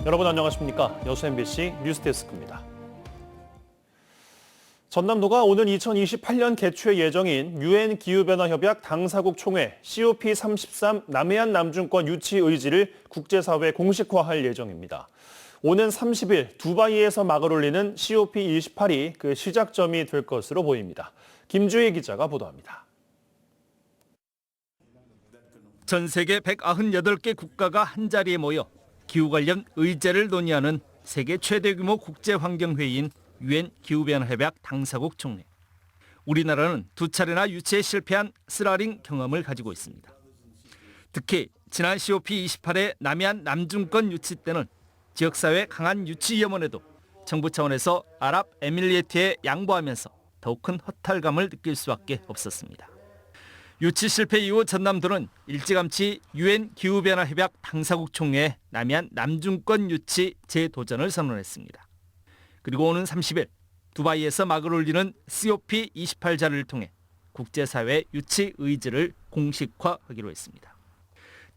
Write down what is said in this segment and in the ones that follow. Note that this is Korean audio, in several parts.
여러분 안녕하십니까? 여수 MBC 뉴스데스크입니다. 전남도가 오는 2028년 개최 예정인 UN 기후변화협약 당사국 총회 COP33 남해안 남중권 유치 의지를 국제사회에 공식화할 예정입니다. 오는 30일 두바이에서 막을 올리는 COP28이 그 시작점이 될 것으로 보입니다. 김주희 기자가 보도합니다. 전 세계 198개 국가가 한자리에 모여 기후 관련 의제를 논의하는 세계 최대 규모 국제환경회의인 UN 기후변화협약 당사국 총회. 우리나라는 두 차례나 유치에 실패한 쓰라링 경험을 가지고 있습니다. 특히 지난 COP28의 남해안 남중권 유치 때는 지역사회 강한 유치 염원에도 정부 차원에서 아랍에밀리트에 양보하면서 더욱 큰 허탈감을 느낄 수밖에 없었습니다. 유치 실패 이후 전남도는 일찌감치 UN 기후변화협약 당사국 총회에 남해안 남중권 유치 재도전을 선언했습니다. 그리고 오는 30일 두바이에서 막을 올리는 COP28 자리를 통해 국제사회 유치 의지를 공식화하기로 했습니다.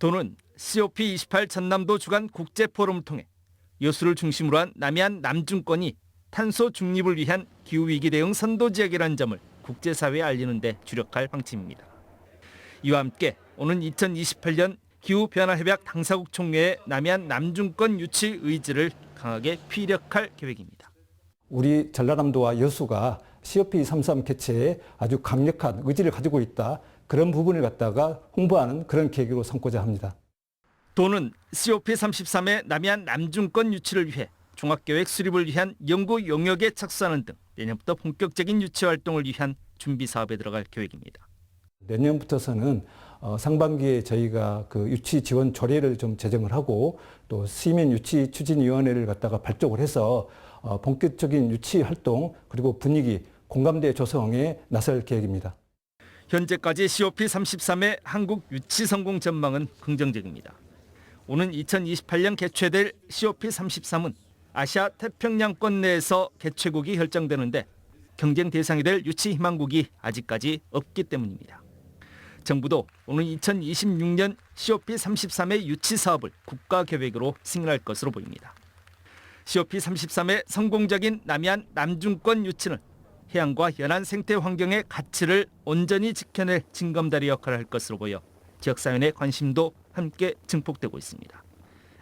도는 COP28 전남도 주간 국제포럼을 통해 여수를 중심으로 한 남해안 남중권이 탄소 중립을 위한 기후위기 대응 선도지역이라는 점을 국제사회에 알리는 데 주력할 방침입니다. 이와 함께 오는 2028년 기후변화협약 당사국 총회의 남해안 남중권 유치 의지를 강하게 피력할 계획입니다. 우리 전라남도와 여수가 COP33 개최에 아주 강력한 의지를 가지고 있다. 그런 부분을 갖다가 홍보하는 그런 계기로 삼고자 합니다. 도는 COP33의 남해안 남중권 유치를 위해 종합계획 수립을 위한 연구 용역에 착수하는 등 내년부터 본격적인 유치 활동을 위한 준비 사업에 들어갈 계획입니다. 내년부터서는 상반기에 저희가 그 유치 지원 조례를 좀 제정을 하고 또 시민 유치 추진위원회를 갖다가 발족을 해서 본격적인 유치 활동 그리고 분위기 공감대 조성에 나설 계획입니다. 현재까지 COP33의 한국 유치 성공 전망은 긍정적입니다. 오는 2028년 개최될 COP33은 아시아 태평양권 내에서 개최국이 결정되는데 경쟁 대상이 될 유치 희망국이 아직까지 없기 때문입니다. 정부도 오는 2026년 COP33의 유치 사업을 국가계획으로 승인할 것으로 보입니다. COP33의 성공적인 남해안 남중권 유치는 해양과 연안 생태 환경의 가치를 온전히 지켜낼 징검다리 역할을 할 것으로 보여 지역사회 내 관심도 함께 증폭되고 있습니다.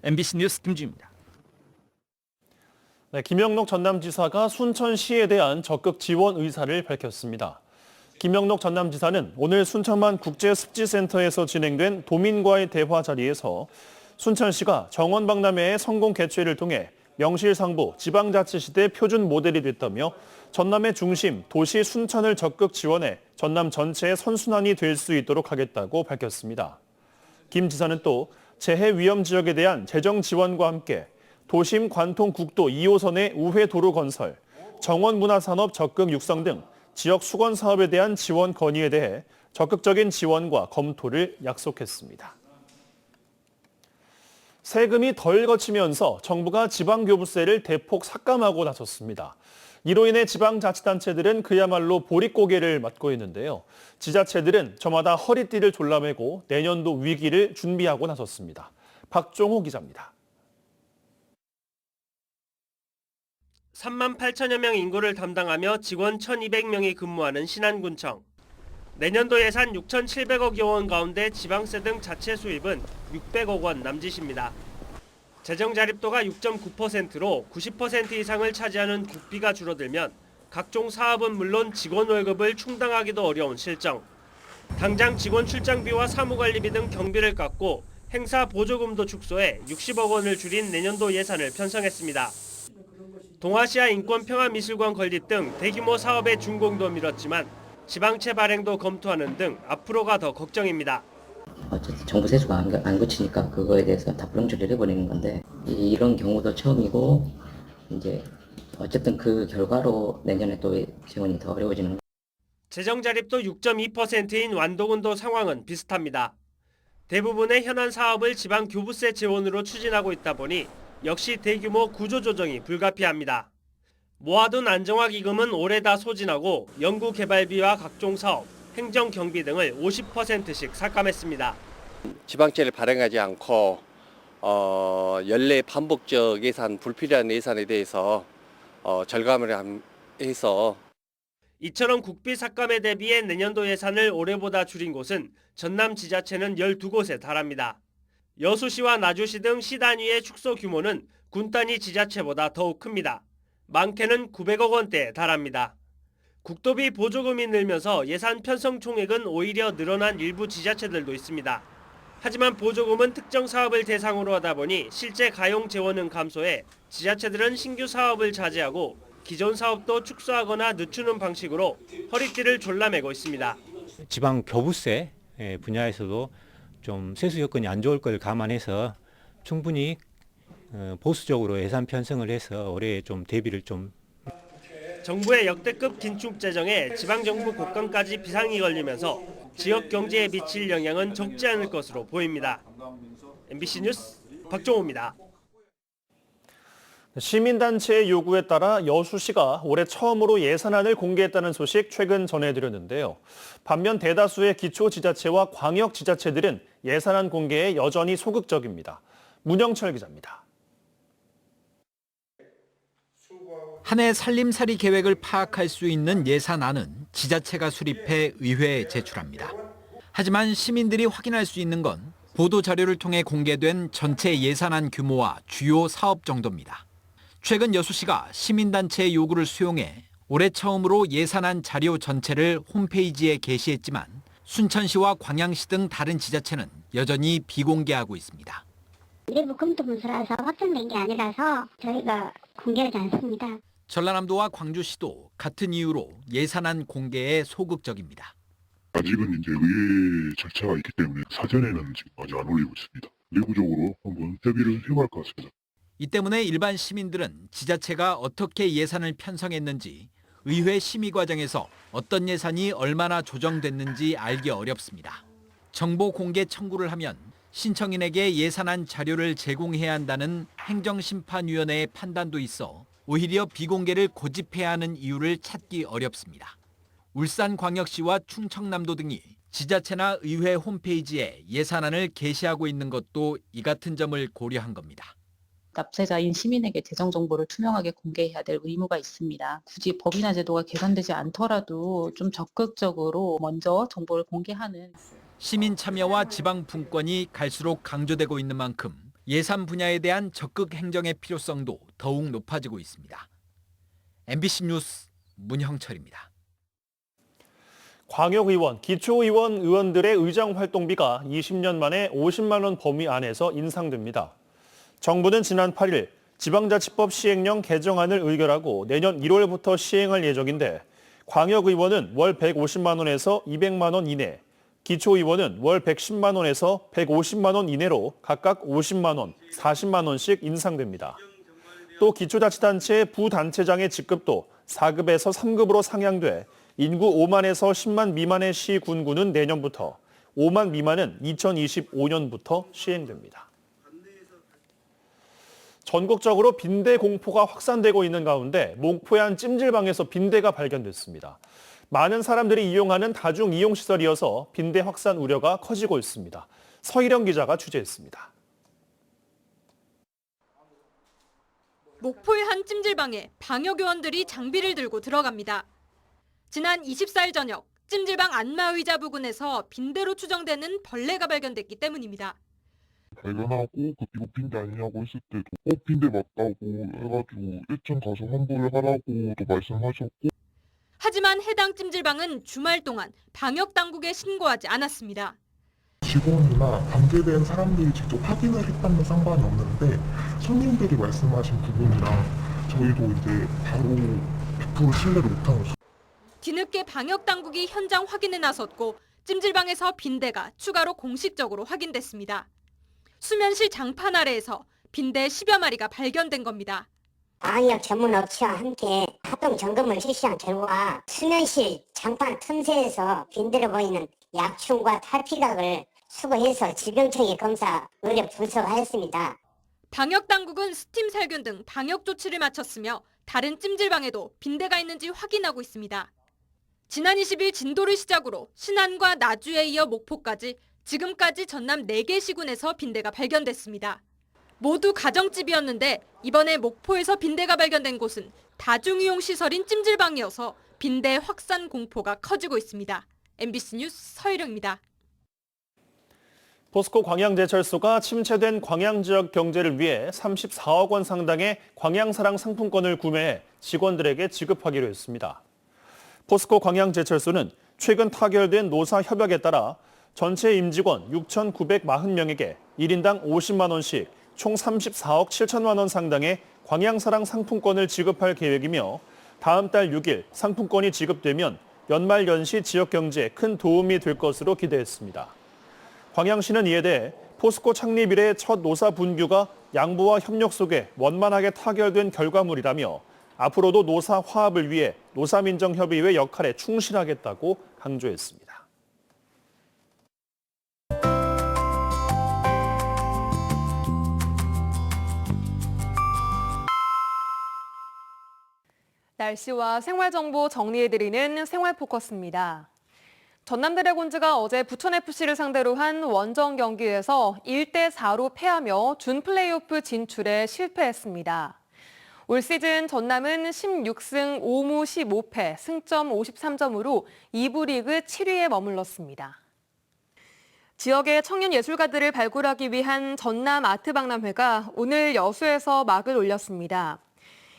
MBC 뉴스 김주희입니다. 네, 김영록 전남지사가 순천시에 대한 적극 지원 의사를 밝혔습니다. 김영록 전남지사는 오늘 순천만 국제습지센터에서 진행된 도민과의 대화 자리에서 순천시가 정원박람회의 성공 개최를 통해 명실상부 지방자치시대 표준 모델이 됐다며 전남의 중심 도시 순천을 적극 지원해 전남 전체의 선순환이 될 수 있도록 하겠다고 밝혔습니다. 김 지사는 또 재해 위험 지역에 대한 재정 지원과 함께 도심 관통 국도 2호선의 우회 도로 건설, 정원 문화산업 적극 육성 등 지역 수건 사업에 대한 지원 건의에 대해 적극적인 지원과 검토를 약속했습니다. 세금이 덜 거치면서 정부가 지방교부세를 대폭 삭감하고 나섰습니다. 이로 인해 지방자치단체들은 그야말로 보릿고개를 맞고 있는데요. 지자체들은 저마다 허리띠를 졸라매고 내년도 위기를 준비하고 나섰습니다. 박종호 기자입니다. 3만 8천여 명 인구를 담당하며 직원 1,200명이 근무하는 신안군청. 내년도 예산 6,700억여 원 가운데 지방세 등 자체 수입은 600억 원 남짓입니다. 재정 자립도가 6.9%로 90% 이상을 차지하는 국비가 줄어들면 각종 사업은 물론 직원 월급을 충당하기도 어려운 실정. 당장 직원 출장비와 사무관리비 등 경비를 깎고 행사 보조금도 축소해 60억 원을 줄인 내년도 예산을 편성했습니다. 동아시아 인권평화미술관 건립 등 대규모 사업의 준공도 미뤘지만 지방채 발행도 검토하는 등 앞으로가 더 걱정입니다. 어쨌든 정부 세수가 안 그치니까 그거에 대해서 다 불응처리를 해버리는 건데 이런 경우도 처음이고 이제 어쨌든 그 결과로 내년에 또 지원이 더 어려워지는 거예요. 재정 자립도 6.2%인 완도군도 상황은 비슷합니다. 대부분의 현안 사업을 지방 교부세 지원으로 추진하고 있다 보니 역시 대규모 구조조정이 불가피합니다. 모아둔 안정화기금은 올해 다 소진하고 연구개발비와 각종 사업, 행정경비 등을 50%씩 삭감했습니다. 지방채를 발행하지 않고 연례 반복적 예산, 불필요한 예산에 대해서 절감을 해서 이처럼 국비 삭감에 대비해 내년도 예산을 올해보다 줄인 곳은 전남 지자체는 12곳에 달합니다. 여수시와 나주시 등 시 단위의 축소 규모는 군 단위 지자체보다 더욱 큽니다. 많게는 900억 원대에 달합니다. 국도비 보조금이 늘면서 예산 편성 총액은 오히려 늘어난 일부 지자체들도 있습니다. 하지만 보조금은 특정 사업을 대상으로 하다 보니 실제 가용 재원은 감소해 지자체들은 신규 사업을 자제하고 기존 사업도 축소하거나 늦추는 방식으로 허리띠를 졸라매고 있습니다. 지방 교부세 분야에서도 좀 세수 여건이 안 좋을 걸 감안해서 충분히 보수적으로 예산 편성을 해서 올해 좀 대비를 좀. 정부의 역대급 긴축 재정에 지방정부 곳간까지 비상이 걸리면서 지역 경제에 미칠 영향은 적지 않을 것으로 보입니다. MBC 뉴스 박종호입니다. 시민단체의 요구에 따라 여수시가 올해 처음으로 예산안을 공개했다는 소식 최근 전해드렸는데요. 반면 대다수의 기초지자체와 광역지자체들은 예산안 공개에 여전히 소극적입니다. 문영철 기자입니다. 한 해 살림살이 계획을 파악할 수 있는 예산안은 지자체가 수립해 의회에 제출합니다. 하지만 시민들이 확인할 수 있는 건 보도자료를 통해 공개된 전체 예산안 규모와 주요 사업 정도입니다. 최근 여수시가 시민단체의 요구를 수용해 올해 처음으로 예산안 자료 전체를 홈페이지에 게시했지만 순천시와 광양시 등 다른 지자체는 여전히 비공개하고 있습니다. 내부 검토 문서라서 확정된 게 아니라서 저희가 공개하지 않습니다. 전라남도와 광주시도 같은 이유로 예산안 공개에 소극적입니다. 아직은 이제 의회 절차가 있기 때문에 사전에는 지금 아직 안 올리고 있습니다. 내부적으로 한번 협의를 해봐야 할 것 같습니다. 이 때문에 일반 시민들은 지자체가 어떻게 예산을 편성했는지, 의회 심의 과정에서 어떤 예산이 얼마나 조정됐는지 알기 어렵습니다. 정보 공개 청구를 하면 신청인에게 예산안 자료를 제공해야 한다는 행정심판위원회의 판단도 있어 오히려 비공개를 고집해야 하는 이유를 찾기 어렵습니다. 울산광역시와 충청남도 등이 지자체나 의회 홈페이지에 예산안을 게시하고 있는 것도 이 같은 점을 고려한 겁니다. 납세자인 시민에게 재정 정보를 투명하게 공개해야 될 의무가 있습니다. 굳이 법이나 제도가 개선되지 않더라도 좀 적극적으로 먼저 정보를 공개하는. 시민 참여와 지방 분권이 갈수록 강조되고 있는 만큼 예산 분야에 대한 적극 행정의 필요성도 더욱 높아지고 있습니다. MBC 뉴스 문형철입니다. 광역의원, 기초의원 의원들의 의장 활동비가 20년 만에 50만 원 범위 안에서 인상됩니다. 정부는 지난 8일 지방자치법 시행령 개정안을 의결하고 내년 1월부터 시행할 예정인데 광역의원은 월 150만 원에서 200만 원 이내, 기초의원은 월 110만 원에서 150만 원 이내로 각각 50만 원, 40만 원씩 인상됩니다. 또 기초자치단체 부단체장의 직급도 4급에서 3급으로 상향돼 인구 5만에서 10만 미만의 시, 군구는 내년부터, 5만 미만은 2025년부터 시행됩니다. 전국적으로 빈대 공포가 확산되고 있는 가운데 목포의 한 찜질방에서 빈대가 발견됐습니다. 많은 사람들이 이용하는 다중이용시설이어서 빈대 확산 우려가 커지고 있습니다. 서희령 기자가 취재했습니다. 목포의 한 찜질방에 방역요원들이 장비를 들고 들어갑니다. 지난 24일 저녁 찜질방 안마의자 부근에서 빈대로 추정되는 벌레가 발견됐기 때문입니다. 발견하고 이거 빈대 아니냐고 했을 때도 빈대 맞다고 해가지고 1층 가서 환불을 하라고도 말씀하셨고. 하지만 해당 찜질방은 주말 동안 방역당국에 신고하지 않았습니다. 직원이나 관계된 사람들이 직접 확인을 했다면 상관이 없는데 손님들이 말씀하신 부분이랑 저희도 이제 바로 100% 신뢰를 못하는 거죠. 뒤늦게 방역당국이 현장 확인에 나섰고 찜질방에서 빈대가 추가로 공식적으로 확인됐습니다. 수면실 장판 아래에서 빈대 10여 마리가 발견된 겁니다. 방역 전문 업체와 함께 합동 점검을 실시한 결과 수면실 장판 틈새에서 빈대로 보이는 약충과 탈피각을 수거해서 질병청에 검사 의뢰 분석하였습니다. 방역당국은 스팀 살균 등 방역 조치를 마쳤으며 다른 찜질방에도 빈대가 있는지 확인하고 있습니다. 지난 20일 진도를 시작으로 신안과 나주에 이어 목포까지 지금까지 전남 4개 시군에서 빈대가 발견됐습니다. 모두 가정집이었는데 이번에 목포에서 빈대가 발견된 곳은 다중이용 시설인 찜질방이어서 빈대 확산 공포가 커지고 있습니다. MBC 뉴스 서희령입니다. 포스코 광양제철소가 침체된 광양 지역 경제를 위해 34억 원 상당의 광양사랑 상품권을 구매해 직원들에게 지급하기로 했습니다. 포스코 광양제철소는 최근 타결된 노사 협약에 따라 전체 임직원 6,940명에게 1인당 50만 원씩 총 34억 7천만 원 상당의 광양사랑 상품권을 지급할 계획이며 다음 달 6일 상품권이 지급되면 연말 연시 지역 경제에 큰 도움이 될 것으로 기대했습니다. 광양시는 이에 대해 포스코 창립 이래 첫 노사 분규가 양보와 협력 속에 원만하게 타결된 결과물이라며 앞으로도 노사 화합을 위해 노사민정협의회 역할에 충실하겠다고 강조했습니다. 날씨와 생활정보 정리해드리는 생활포커스입니다. 전남드래곤즈가 어제 부천FC를 상대로 한 원정 경기에서 1대4로 패하며 준 플레이오프 진출에 실패했습니다. 올 시즌 전남은 16승 5무 15패, 승점 53점으로 2부 리그 7위에 머물렀습니다. 지역의 청년 예술가들을 발굴하기 위한 전남 아트박람회가 오늘 여수에서 막을 올렸습니다.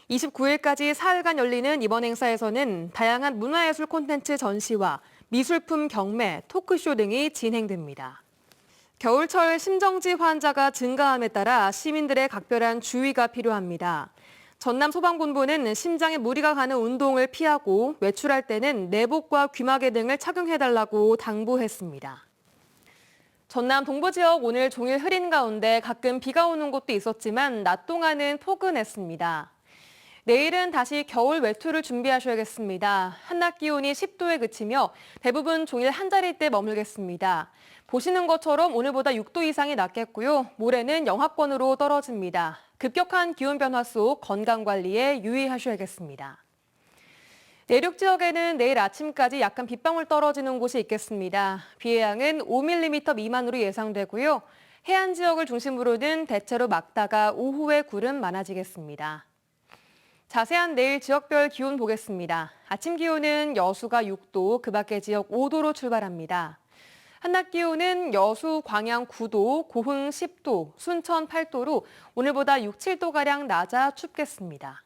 29일까지 사흘간 열리는 이번 행사에서는 다양한 문화예술 콘텐츠 전시와 미술품 경매, 토크쇼 등이 진행됩니다. 겨울철 심정지 환자가 증가함에 따라 시민들의 각별한 주의가 필요합니다. 전남 소방본부는 심장에 무리가 가는 운동을 피하고 외출할 때는 내복과 귀마개 등을 착용해달라고 당부했습니다. 전남 동부 지역 오늘 종일 흐린 가운데 가끔 비가 오는 곳도 있었지만 낮 동안은 포근했습니다. 내일은 다시 겨울 외투를 준비하셔야겠습니다. 한낮 기온이 10도에 그치며 대부분 종일 한자리대 머물겠습니다. 보시는 것처럼 오늘보다 6도 이상이 낮겠고요. 모레는 영하권으로 떨어집니다. 급격한 기온 변화 속 건강관리에 유의하셔야겠습니다. 내륙 지역에는 내일 아침까지 약간 빗방울 떨어지는 곳이 있겠습니다. 비의 양은 5mm 미만으로 예상되고요. 해안 지역을 중심으로는 대체로 맑다가 오후에 구름 많아지겠습니다. 자세한 내일 지역별 기온 보겠습니다. 아침 기온은 여수가 6도, 그 밖의 지역 5도로 출발합니다. 한낮 기온은 여수, 광양 9도, 고흥 10도, 순천 8도로 오늘보다 6, 7도가량 낮아 춥겠습니다.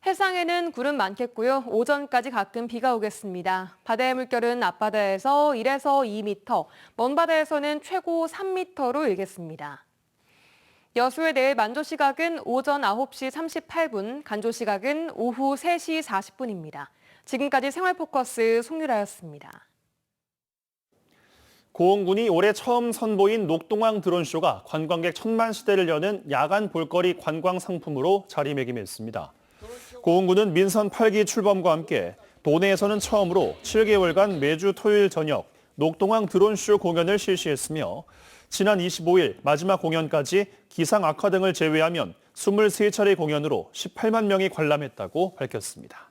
해상에는 구름 많겠고요. 오전까지 가끔 비가 오겠습니다. 바다의 물결은 앞바다에서 1에서 2m, 먼 바다에서는 최고 3m로 일겠습니다. 여수의 내일 만조 시각은 오전 9시 38분, 간조 시각은 오후 3시 40분입니다. 지금까지 생활포커스 송유라였습니다. 고흥군이 올해 처음 선보인 녹동항 드론쇼가 관광객 1000만 시대를 여는 야간 볼거리 관광 상품으로 자리매김했습니다. 고흥군은 민선 8기 출범과 함께 도내에서는 처음으로 7개월간 매주 토요일 저녁 녹동항 드론쇼 공연을 실시했으며 지난 25일 마지막 공연까지 기상 악화 등을 제외하면 23차례 공연으로 18만 명이 관람했다고 밝혔습니다.